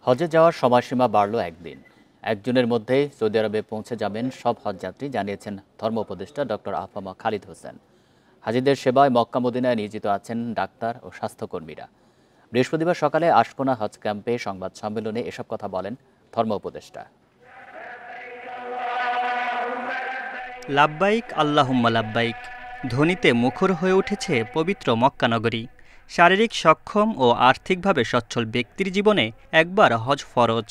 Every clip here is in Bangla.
হজে যাওয়ার সময়সীমা বাড়ল একদিন। একজনের মধ্যেই সৌদি আরবে পৌঁছে যাবেন সব হজযাত্রী, জানিয়েছেন ধর্ম উপদেষ্টা ডক্টর আফামা খালিদ হোসেন। হাজিদের সেবায় মক্কা মদিনায় নিয়োজিত আছেন ডাক্তার ও স্বাস্থ্যকর্মীরা। বৃহস্পতিবার সকালে আশকোনা হজ ক্যাম্পে সংবাদ সম্মেলনে এসব কথা বলেন ধর্ম উপদেষ্টা। লাব্বাইক আল্লাহুম্মা লাব্বাইক ধ্বনিতে মুখর হয়ে উঠেছে পবিত্র মক্কা নগরী। শারীরিক সক্ষম ও আর্থিকভাবে সচ্ছল ব্যক্তির জীবনে একবার হজ ফরজ।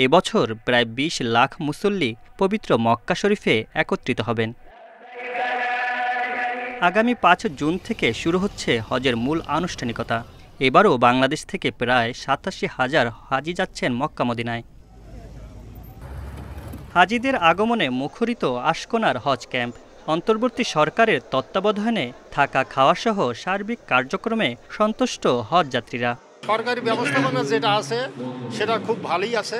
এবছর প্রায় ২০ লাখ মুসল্লি পবিত্র মক্কা শরীফে একত্রিত হবেন। আগামী ৫ জুন থেকে শুরু হচ্ছে হজের মূল আনুষ্ঠানিকতা। এবারও বাংলাদেশ থেকে প্রায় ৮৭,০০০ হাজি যাচ্ছেন মক্কা মদিনায়। হাজিদের আগমনে মুখরিত আশকোনার হজ ক্যাম্প। অন্তর্বর্তী সরকারের তত্ত্বাবধানে থাকা খাওয়াসহ সার্বিক কার্যক্রমে সন্তুষ্ট হজ যাত্রীরা। সরকারি ব্যবস্থাপনা যেটা আছে সেটা খুব ভালোই আছে,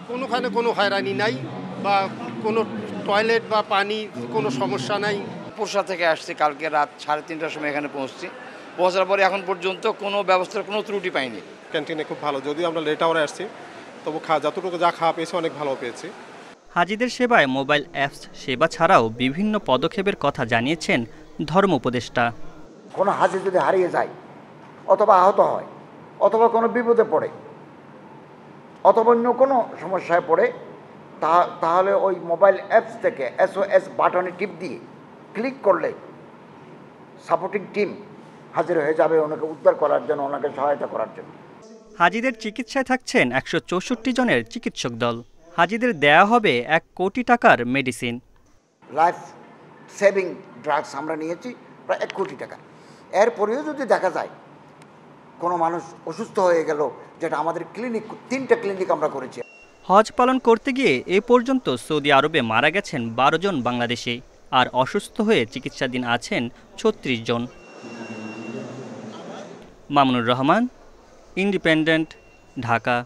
কোনোখানে কোনো হয়রানি নাই বা কোনো টয়লেট বা পানি কোনো সমস্যা নাই। পোরশা থেকে আসছি, কালকে রাত 3:30টার সময় এখানে পৌঁছার পরে এখন পর্যন্ত কোনো ব্যবস্থার কোনো ত্রুটি পাইনি। ক্যান্টিনে খুব ভালো, যদিও আমরা লেট আওয়ারে আসছি, তবু যতটুকু যা খাওয়া পেয়েছি অনেক ভালো পেয়েছি। হাজিদের সেবায় মোবাইল অ্যাপস সেবা ছাড়াও বিভিন্ন পদক্ষেপের কথা জানিয়েছেন ধর্ম উপদেষ্টা। কোনো হাজি যদি হারিয়ে যায় অথবা আহত হয় অথবা কোনো বিপদে পড়ে অথবা অন্য কোনো সমস্যায় পড়ে তাহলে ওই মোবাইল অ্যাপস থেকে SOS বাটনে টিপ দিয়ে ক্লিক করলে সাপোর্টিং টিম হাজির হয়ে যাবে ওনাকে উদ্ধার করার জন্য, ওনাকে সহায়তা করার জন্য। হাজিদের চিকিৎসায় থাকছেন ১৬৪ জনের চিকিৎসক দল। হাজিদের দেয়া হবে ১ কোটি টাকার মেডিসিন। লাইফ সেভিং ড্রাগস আমরা নিয়েছি প্রায় ১ কোটি টাকা। এরপরেও যদি দেখা যায় কোনো মানুষ অসুস্থ হয়ে গেল, যেটা আমাদের ক্লিনিক ৩টা ক্লিনিক আমরা করেছি। হজ পালন করতে গিয়ে এ পর্যন্ত সৌদি আরবে মারা গেছেন ১২ জন বাংলাদেশি, আর অসুস্থ হয়ে চিকিৎসাধীন আছেন ৩৬ জন। মামুনুর রহমান, ইন্ডিপেন্ডেন্ট, ঢাকা।